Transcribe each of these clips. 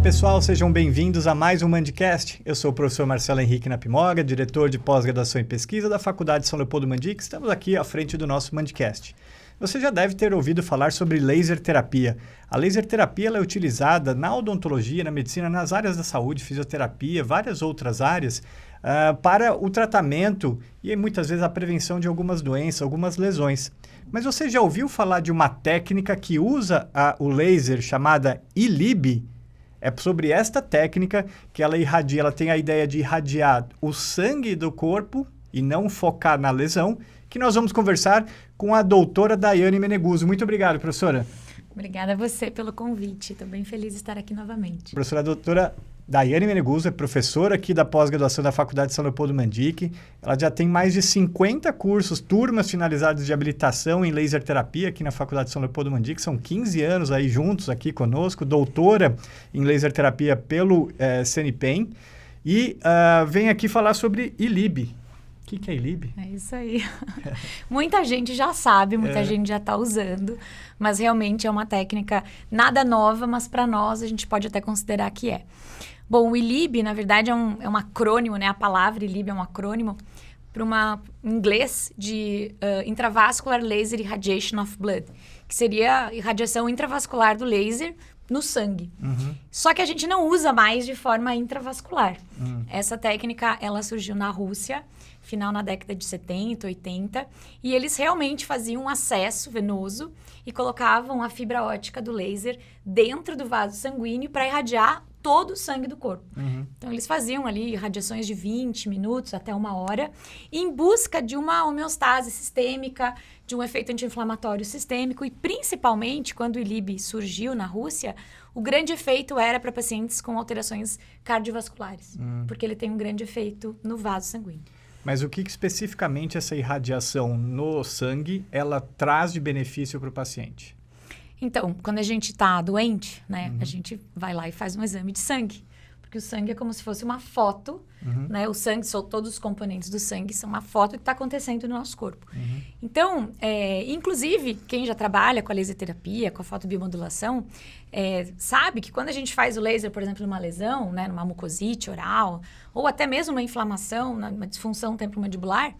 pessoal, sejam bem-vindos a mais um Mandicast. Eu sou o professor Marcelo Henrique Napimoga, diretor de pós-graduação em pesquisa da Faculdade São Leopoldo Mandic. Estamos aqui à frente do nosso Mandicast. Você já deve ter ouvido falar sobre laser terapia. A laser terapia ela é utilizada na odontologia, na medicina, nas áreas da saúde, fisioterapia, várias outras áreas, para o tratamento e muitas vezes a prevenção de algumas doenças, algumas lesões. Mas você já ouviu falar de uma técnica que usa o laser chamada ILIB? É sobre esta técnica que ela irradia, ela tem a ideia de irradiar o sangue do corpo e não focar na lesão, que nós vamos conversar com a doutora Daiane Meneguso. Muito obrigado, professora. Obrigada a você pelo convite. Estou bem feliz de estar aqui novamente. Professora doutora Daiane Meneguso é professora aqui da pós-graduação da Faculdade São Leopoldo Mandic. Ela já tem mais de 50 cursos, turmas finalizadas de habilitação em laser terapia aqui na Faculdade São Leopoldo Mandic. São 15 anos aí juntos aqui conosco, doutora em laser terapia pelo CNPEM. E vem aqui falar sobre ILIB. O que é ILIB? É isso aí. Muita gente já sabe, muita gente já está usando, mas realmente é uma técnica nada nova, mas para nós a gente pode até considerar que é. Bom, o ILIB, na verdade, é um acrônimo, né? A palavra ILIB é um acrônimo para em inglês de Intravascular Laser Irradiation of Blood, que seria a irradiação intravascular do laser no sangue. Uhum. Só que a gente não usa mais de forma intravascular. Essa técnica, ela surgiu na Rússia, final na década de 70, 80, e eles realmente faziam um acesso venoso e colocavam a fibra óptica do laser dentro do vaso sanguíneo para irradiar todo o sangue do corpo. Uhum. Então, eles faziam ali radiações de 20 minutos até 1 hora, em busca de uma homeostase sistêmica, de um efeito anti-inflamatório sistêmico, e principalmente, quando o ILIB surgiu na Rússia, o grande efeito era para pacientes com alterações cardiovasculares, porque ele tem um grande efeito no vaso sanguíneo. Mas o que especificamente essa irradiação no sangue, ela traz de benefício para o paciente? Então, quando a gente está doente, né, a gente vai lá e faz um exame de sangue. Porque o sangue é como se fosse uma foto, né? O sangue, todos os componentes do sangue são uma foto do que está acontecendo no nosso corpo. Então, inclusive, quem já trabalha com a laser terapia, com a fotobiomodulação, sabe que quando a gente faz o laser, por exemplo, numa lesão, né, numa mucosite oral, ou até mesmo uma inflamação, numa disfunção temporomandibular,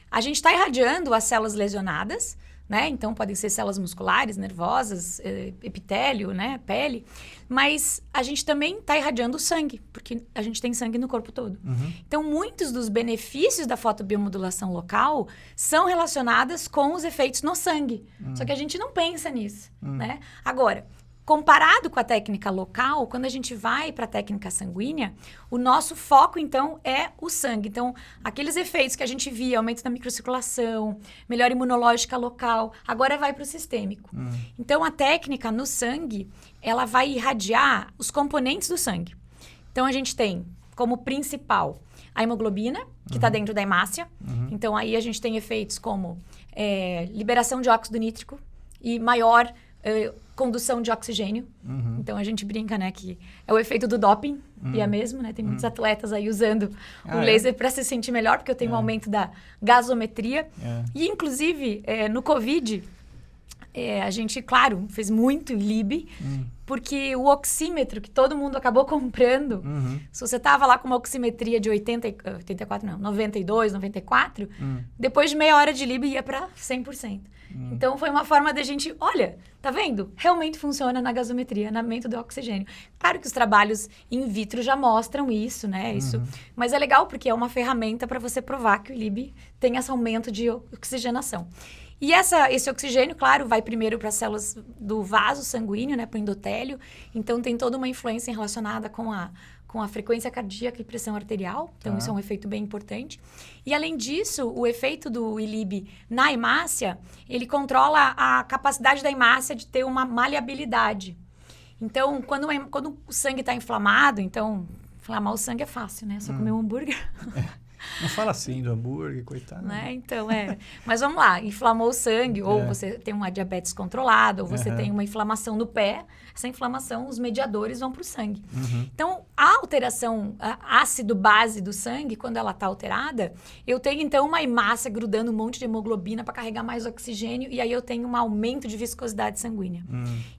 a gente está irradiando as células lesionadas, né? Então, podem ser células musculares, nervosas, epitélio, né? Pele. Mas a gente também está irradiando o sangue, porque a gente tem sangue no corpo todo. Então, muitos dos benefícios da fotobiomodulação local são relacionados com os efeitos no sangue. Só que a gente não pensa nisso, né? Agora, comparado com a técnica local, quando a gente vai para a técnica sanguínea, o nosso foco, então, é o sangue. Então, aqueles efeitos que a gente via, aumento da microcirculação, melhora imunológica local, agora vai para o sistêmico. Então, a técnica no sangue, ela vai irradiar os componentes do sangue. Então, a gente tem como principal a hemoglobina, que está dentro da hemácia. Então, aí a gente tem efeitos como liberação de óxido nítrico e maior condução de oxigênio. Então, a gente brinca, né, que é o efeito do doping, e é mesmo, né? Tem muitos atletas aí usando o laser para se sentir melhor, porque eu tenho um aumento da gasometria. E, inclusive, no Covid, a gente, claro, fez muito ILIB, porque o oxímetro que todo mundo acabou comprando, se você estava lá com uma oximetria de 92, 94, depois de meia hora de ILIB ia para 100%. Então, foi uma forma da gente, olha, tá vendo? Realmente funciona na gasometria, no aumento do oxigênio. Claro que os trabalhos in vitro já mostram isso, né? Mas é legal porque é uma ferramenta para você provar que o ILIB tem esse aumento de oxigenação. E esse oxigênio, claro, vai primeiro para as células do vaso sanguíneo, né, para o endotélio. Então, tem toda uma influência relacionada com a frequência cardíaca e pressão arterial. Então, isso é um efeito bem importante. E, além disso, o efeito do ILIB na hemácia, ele controla a capacidade da hemácia de ter uma maleabilidade. Então, quando o sangue está inflamado, então, inflamar o sangue é fácil, né? Só comer um hambúrguer. Não fala assim do hambúrguer, coitado. Né? Então, Mas vamos lá, inflamou o sangue, ou você tem uma diabetes controlada, ou você tem uma inflamação no pé. Essa inflamação, os mediadores vão para o sangue. Então, a alteração ácido-base do sangue, quando ela está alterada, eu tenho então uma hemácia grudando um monte de hemoglobina para carregar mais oxigênio e aí eu tenho um aumento de viscosidade sanguínea.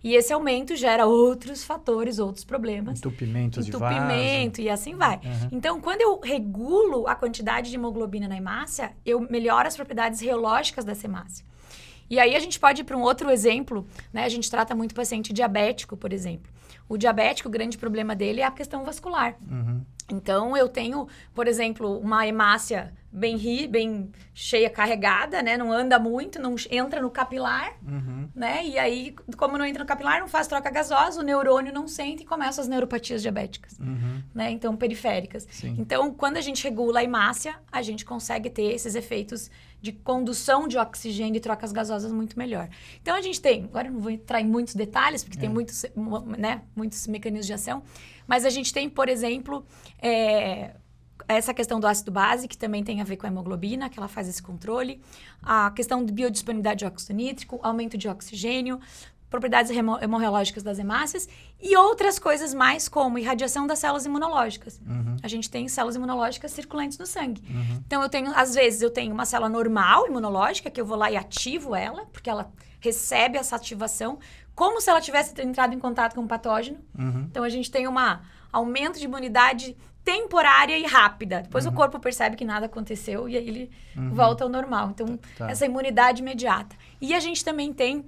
E esse aumento gera outros fatores, outros problemas. Entupimentos de vaso. Entupimento e assim vai. Então, quando eu regulo a quantidade de hemoglobina na hemácia, eu melhoro as propriedades reológicas dessa hemácia. E aí a gente pode ir para um outro exemplo, né? A gente trata muito paciente diabético, por exemplo. O diabético, o grande problema dele é a questão vascular. Então, eu tenho, por exemplo, uma hemácia bem cheia, carregada, né? Não anda muito, não entra no capilar, né? E aí, como não entra no capilar, não faz troca gasosa, o neurônio não sente e começam as neuropatias diabéticas, né? Então, periféricas. Sim. Então, quando a gente regula a hemácia, a gente consegue ter esses efeitos de condução de oxigênio e trocas gasosas muito melhor. Então, a gente tem, agora eu não vou entrar em muitos detalhes, porque tem muitos, né, muitos mecanismos de ação, mas a gente tem, por exemplo, essa questão do ácido base, que também tem a ver com a hemoglobina, que ela faz esse controle, a questão de biodisponibilidade de óxido nítrico, aumento de oxigênio, propriedades hemorrológicas das hemácias e outras coisas mais, como irradiação das células imunológicas. A gente tem células imunológicas circulantes no sangue. Então, às vezes, eu tenho uma célula normal imunológica, que eu vou lá e ativo ela, porque ela recebe essa ativação, como se ela tivesse entrado em contato com um patógeno. Então, a gente tem um aumento de imunidade temporária e rápida. Depois o corpo percebe que nada aconteceu e aí ele volta ao normal. Então, essa imunidade imediata. E a gente também tem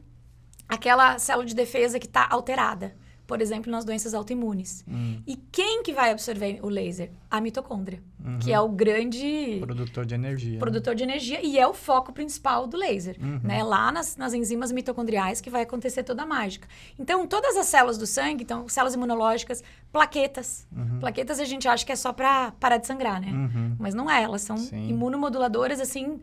aquela célula de defesa que está alterada. Por exemplo, nas doenças autoimunes. E quem que vai absorver o laser? A mitocôndria, que é o grande produtor de energia. Produtor de energia e é o foco principal do laser. Né? Lá nas enzimas mitocondriais que vai acontecer toda a mágica. Então, todas as células do sangue, então, células imunológicas, plaquetas. Plaquetas a gente acha que é só para parar de sangrar, né? Mas não é, elas são imunomoduladoras, assim,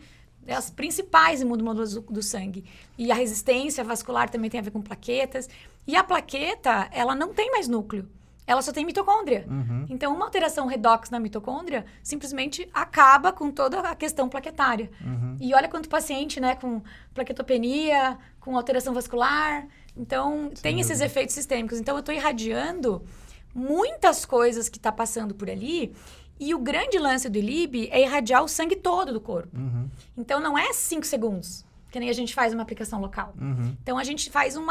as principais imunomoduladores do sangue. E a resistência vascular também tem a ver com plaquetas. E a plaqueta, ela não tem mais núcleo. Ela só tem mitocôndria. Então, uma alteração redox na mitocôndria simplesmente acaba com toda a questão plaquetária. E olha quanto paciente, né, com plaquetopenia, com alteração vascular. Então, tem esses efeitos sistêmicos. Então, eu estou irradiando muitas coisas que está passando por ali. E o grande lance do ILIB é irradiar o sangue todo do corpo. Então, não é 5 segundos, que nem a gente faz uma aplicação local. Então, a gente faz um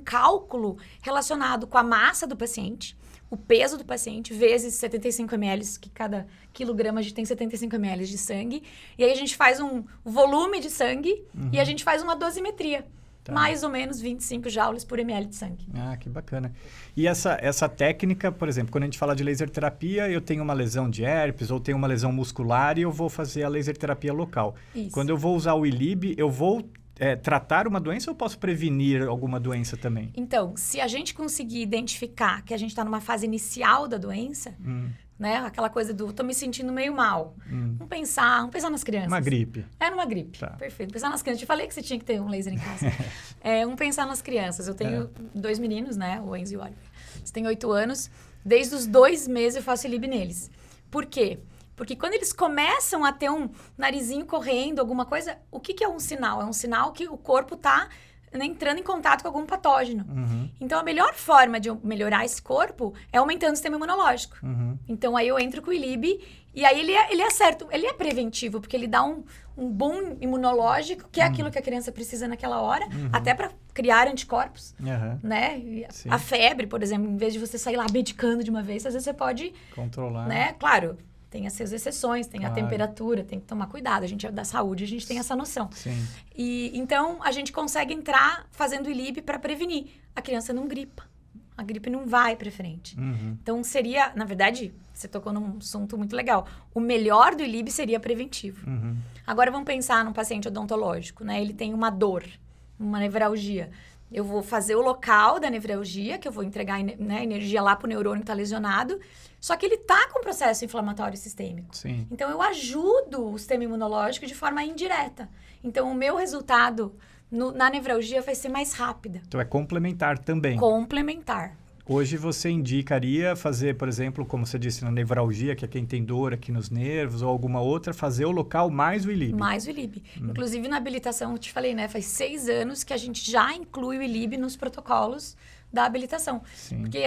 cálculo relacionado com a massa do paciente, o peso do paciente, vezes 75 ml, que cada quilograma a gente tem 75 ml de sangue. E aí, a gente faz um volume de sangue e a gente faz uma dosimetria. Mais ou menos 25 joules por ml de sangue. Ah, que bacana. E essa técnica, por exemplo, quando a gente fala de laser terapia, eu tenho uma lesão de herpes ou tenho uma lesão muscular e eu vou fazer a laser terapia local. Isso. Quando eu vou usar o ILIB, eu vou tratar uma doença ou posso prevenir alguma doença também? Então, se a gente conseguir identificar que a gente está numa fase inicial da doença, né? Aquela coisa do, tô me sentindo meio mal. Vamos pensar nas crianças. Uma gripe. Era uma gripe. Tá. Perfeito. Pensar nas crianças. Eu te falei que você tinha que ter um laser em casa. Vamos pensar nas crianças. Eu tenho 2 meninos, né? O Enzo e o Oliver. Eles têm 8 anos. Desde os 2 meses eu faço ILIB neles. Por quê? Porque quando eles começam a ter um narizinho correndo, alguma coisa, o que é um sinal? É um sinal que o corpo está entrando em contato com algum patógeno. Então, a melhor forma de melhorar esse corpo é aumentando o sistema imunológico. Então, aí eu entro com o ILIB e aí ele é certo, ele é preventivo, porque ele dá um boom imunológico, que é aquilo que a criança precisa naquela hora, até para criar anticorpos, né? E a febre, por exemplo, em vez de você sair lá medicando de uma vez, às vezes você pode controlar, né? Claro, tem as suas exceções, tem a temperatura, tem que tomar cuidado. A gente é da saúde, a gente tem essa noção. Sim. E então, a gente consegue entrar fazendo ILIB para prevenir. A criança não gripa. A gripe não vai para frente. Então, seria... Na verdade, você tocou num assunto muito legal. O melhor do ILIB seria preventivo. Agora, vamos pensar num paciente odontológico, né? Ele tem uma dor, uma nevralgia. Eu vou fazer o local da nevralgia, que eu vou entregar, né, energia lá para o neurônio que está lesionado. Só que ele está com processo inflamatório sistêmico. Sim. Então, eu ajudo o sistema imunológico de forma indireta. Então, o meu resultado na nevralgia vai ser mais rápida. Então, é complementar também. Complementar. Hoje você indicaria fazer, por exemplo, como você disse, na nevralgia, que é quem tem dor aqui nos nervos, ou alguma outra, fazer o local mais o ILIB. Mais o ILIB. Inclusive, na habilitação, eu te falei, né? Faz 6 anos que a gente já inclui o ILIB nos protocolos da habilitação. Sim. Porque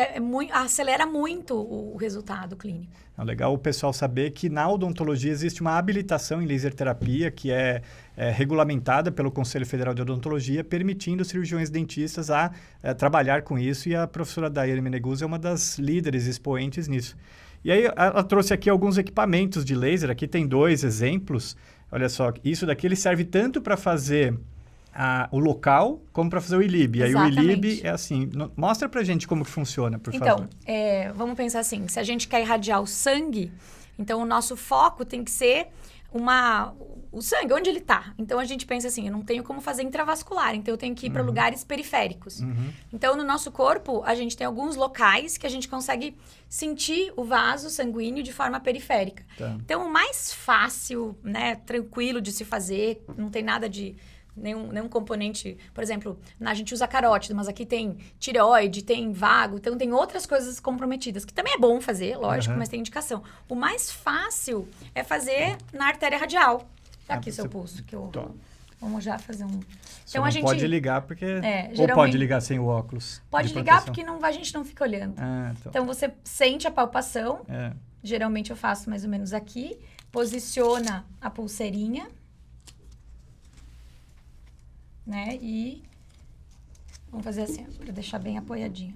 acelera muito o resultado clínico. É legal o pessoal saber que na odontologia existe uma habilitação em laser terapia que é regulamentada pelo Conselho Federal de Odontologia, permitindo cirurgiões dentistas a trabalhar com isso, e a professora Daiane Meneguzzi é uma das líderes expoentes nisso. E aí ela trouxe aqui alguns equipamentos de laser, aqui tem 2 exemplos. Olha só, isso daqui ele serve tanto para fazer o local como para fazer o ILIB. E aí o ILIB é assim, mostra pra gente como que funciona, por favor. Então, vamos pensar assim, se a gente quer irradiar o sangue, então o nosso foco tem que ser o sangue, onde ele está. Então a gente pensa assim, eu não tenho como fazer intravascular, então eu tenho que ir para lugares periféricos. Então no nosso corpo, a gente tem alguns locais que a gente consegue sentir o vaso sanguíneo de forma periférica. Tá. Então o mais fácil, né, tranquilo de se fazer, não tem nada de... Nenhum componente, por exemplo, a gente usa carótido, mas aqui tem tireoide, tem vago, então tem outras coisas comprometidas, que também é bom fazer, lógico, mas tem indicação. O mais fácil é fazer na artéria radial. Tá aqui seu pulso, que eu... Vamos já fazer um... Então a gente pode ligar porque... geralmente... Ou pode ligar sem o óculos? Pode ligar porque a gente não fica olhando. Então você sente a palpação, geralmente eu faço mais ou menos aqui, posiciona a pulseirinha, né? E vamos fazer assim, para deixar bem apoiadinho.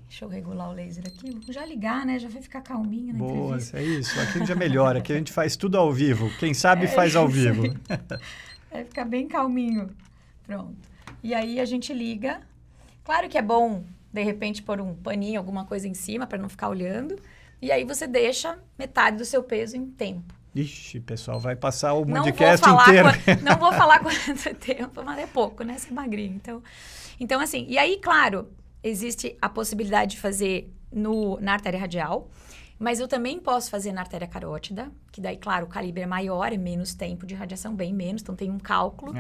Deixa eu regular o laser aqui. Vou já ligar, né? Já vai ficar calminho na entrevista. É isso. Aqui já melhora. Aqui a gente faz tudo ao vivo. Quem sabe faz ao vivo. Vai ficar bem calminho. Pronto. E aí a gente liga. Claro que é bom, de repente, pôr um paninho, alguma coisa em cima para não ficar olhando. E aí você deixa metade do seu peso em tempo. Ixi, pessoal, vai passar o podcast inteiro. Não vou falar quanto tempo, mas é pouco, né? Você é magrinho. Então, assim, e aí, claro, existe a possibilidade de fazer na artéria radial, mas eu também posso fazer na artéria carótida, que daí, claro, o calibre é maior, é menos tempo de radiação, bem menos, então tem um cálculo.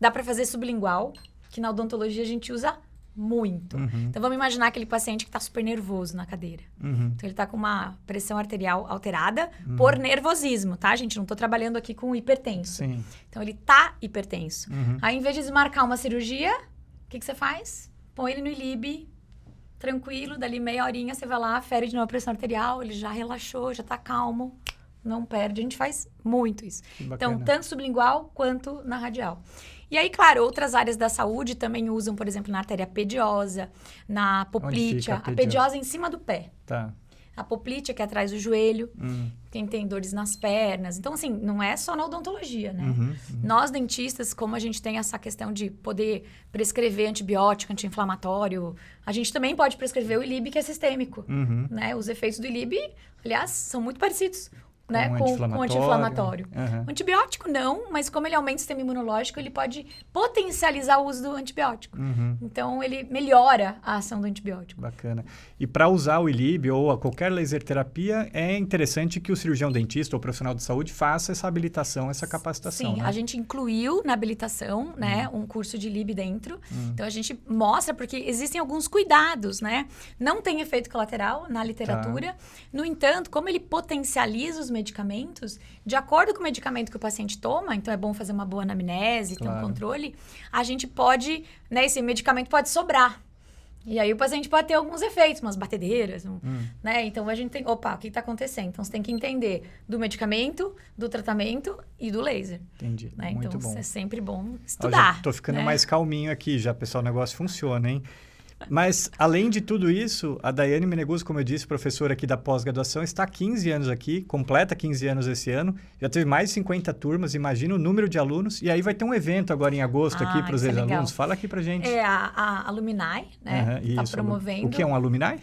Dá para fazer sublingual, que na odontologia a gente usa muito. Então, vamos imaginar aquele paciente que está super nervoso na cadeira. Então, ele está com uma pressão arterial alterada por nervosismo, tá, gente? Não estou trabalhando aqui com hipertenso. Sim. Então, ele está hipertenso. Aí, em vez de desmarcar uma cirurgia, o que você faz? Põe ele no ILIB, tranquilo, dali meia horinha, você vai lá, fere de novo a pressão arterial, ele já relaxou, já está calmo, não perde. A gente faz muito isso. Então, tanto sublingual quanto na radial. E aí, claro, outras áreas da saúde também usam, por exemplo, na artéria pediosa, na poplítea. A pediosa em cima do pé. Tá. A poplítea, que é atrás do joelho. Quem tem dores nas pernas. Então, assim, não é só na odontologia, né? Nós, dentistas, como a gente tem essa questão de poder prescrever antibiótico, anti-inflamatório, a gente também pode prescrever o ILIB, que é sistêmico. Né? Os efeitos do ILIB, aliás, são muito parecidos. Né? Com anti-inflamatório. O antibiótico não, mas como ele aumenta o sistema imunológico, ele pode potencializar o uso do antibiótico. Então, ele melhora a ação do antibiótico. Bacana. E para usar o ILIB ou qualquer laser terapia, é interessante que o cirurgião dentista ou profissional de saúde faça essa habilitação, essa capacitação. Sim, né? A gente incluiu na habilitação, né, um curso de ILIB dentro. Então, a gente mostra, porque existem alguns cuidados, né? Não tem efeito colateral na literatura. No entanto, como ele potencializa os medicamentos, de acordo com o medicamento que o paciente toma, então é bom fazer uma boa anamnese, ter um controle, a gente pode, né, esse medicamento pode sobrar. E aí o paciente pode ter alguns efeitos, umas batedeiras, né? Então a gente tem, o que está acontecendo? Então você tem que entender do medicamento, do tratamento e do laser. Entendi, né? muito então, bom. É sempre bom estudar. Já tô ficando né? mais calminho aqui já, pessoal, o negócio funciona, hein? Mas, além de tudo isso, a Daiane Meneguzzi, como eu disse, professora aqui da pós-graduação, está há 15 anos aqui, completa 15 anos esse ano, já teve mais de 50 turmas, imagina o número de alunos, e aí vai ter um evento agora em agosto aqui para os ex-alunos. Fala aqui pra gente. É a Alumni, né? Está promovendo. O que é um Alumni?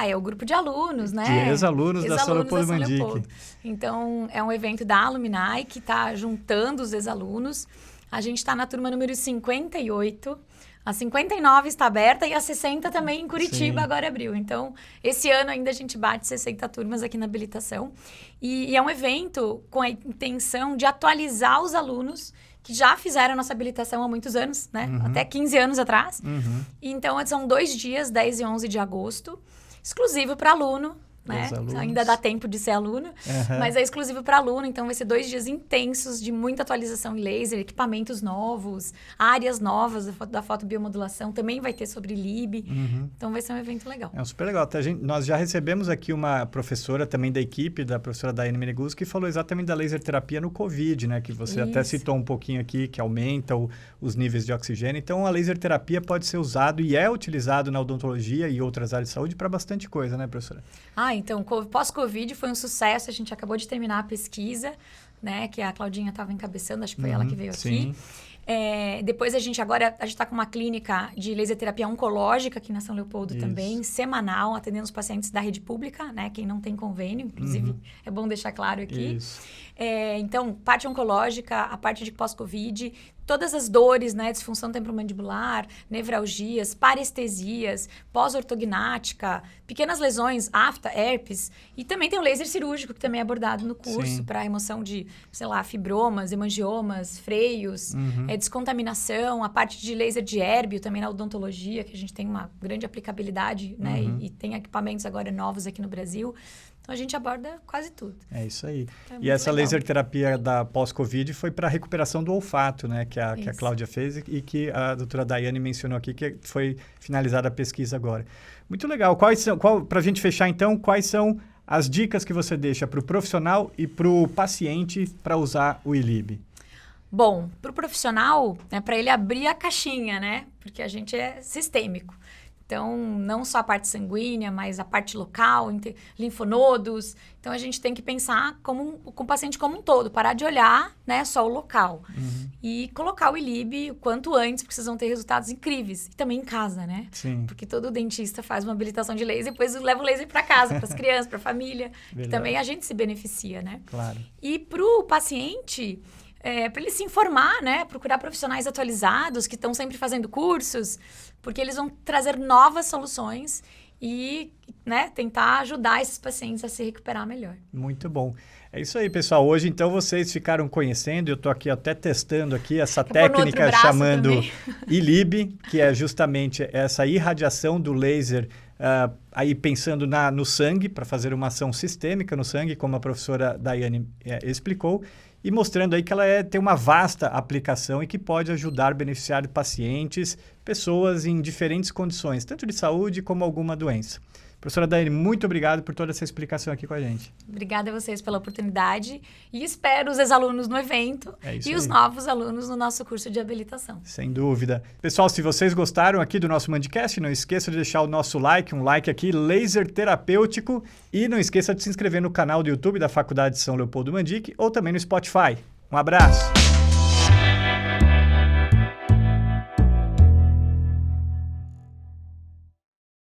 É o grupo de alunos, né? De ex-alunos da São Leopoldo Mandic. Então, é um evento da Alumni que está juntando os ex-alunos. A gente está na turma número 58. A 59 está aberta e a 60 também em Curitiba, agora abriu. Então, esse ano ainda a gente bate 60 turmas aqui na habilitação. E é um evento com a intenção de atualizar os alunos que já fizeram a nossa habilitação há muitos anos, né? Até 15 anos atrás. Então, são 2 dias, 10 e 11 de agosto, exclusivo para aluno, né? Alunos. Ainda dá tempo de ser aluno, mas é exclusivo para aluno, então vai ser 2 dias intensos de muita atualização em laser, equipamentos novos, áreas novas da fotobiomodulação, também vai ter sobre LIB, então vai ser um evento legal. É super legal. Nós já recebemos aqui uma professora também da equipe, da professora Daiane Meneguzzi, que falou exatamente da laser terapia no COVID, né? Que você até citou um pouquinho aqui, que aumenta os níveis de oxigênio. Então, a laser terapia pode ser usado e é utilizado na odontologia e outras áreas de saúde para bastante coisa, né, professora? Então, pós-Covid foi um sucesso, a gente acabou de terminar a pesquisa, né, que a Claudinha estava encabeçando, acho que foi ela que veio aqui. Depois a gente está com uma clínica de laser terapia oncológica aqui na São Leopoldo também, semanal, atendendo os pacientes da rede pública, né, quem não tem convênio, inclusive é bom deixar claro aqui. Isso. Então, parte oncológica, a parte de pós-Covid, todas as dores, né, disfunção temporomandibular, nevralgias, parestesias, pós-ortognática, pequenas lesões, afta, herpes, e também tem o laser cirúrgico, que também é abordado no curso, para remoção de, sei lá, fibromas, hemangiomas, freios, descontaminação, a parte de laser de hérbio, também na odontologia, que a gente tem uma grande aplicabilidade, né, e tem equipamentos agora novos aqui no Brasil. Então, a gente aborda quase tudo. É isso aí. E essa laser terapia da pós-Covid foi para a recuperação do olfato, né? Que a Cláudia fez e que a doutora Daiane mencionou aqui, que foi finalizada a pesquisa agora. Muito legal. Para a gente fechar, então, quais são as dicas que você deixa para o profissional e para o paciente para usar o iLib? Bom, para o profissional, para ele abrir a caixinha, né? Porque a gente é sistêmico. Então, não só a parte sanguínea, mas a parte local, linfonodos. Então, a gente tem que pensar com o paciente como um todo, parar de olhar, né, só o local. E colocar o iLib o quanto antes, porque vocês vão ter resultados incríveis. E também em casa, né? Sim. Porque todo dentista faz uma habilitação de laser e depois leva o laser para casa, para as crianças, para a família. Que também a gente se beneficia, né? Claro. E para o paciente... para ele se informar, né? Procurar profissionais atualizados que estão sempre fazendo cursos, porque eles vão trazer novas soluções e, né, tentar ajudar esses pacientes a se recuperar melhor. Muito bom. É isso aí, pessoal. Hoje, então, vocês ficaram conhecendo, eu estou aqui até testando aqui essa técnica chamando iLib, que é justamente essa irradiação do laser, aí pensando no sangue, para fazer uma ação sistêmica no sangue, como a professora Daiane explicou, e mostrando aí que ela tem uma vasta aplicação e que pode ajudar, beneficiar pacientes, pessoas em diferentes condições, tanto de saúde como alguma doença. Professora Daiane, muito obrigado por toda essa explicação aqui com a gente. Obrigada a vocês pela oportunidade e espero os ex-alunos no evento e os novos alunos no nosso curso de habilitação. Sem dúvida. Pessoal, se vocês gostaram aqui do nosso Mandcast, não esqueça de deixar o nosso like, um like aqui, laser terapêutico, e não esqueça de se inscrever no canal do YouTube da Faculdade de São Leopoldo Mandic ou também no Spotify. Um abraço!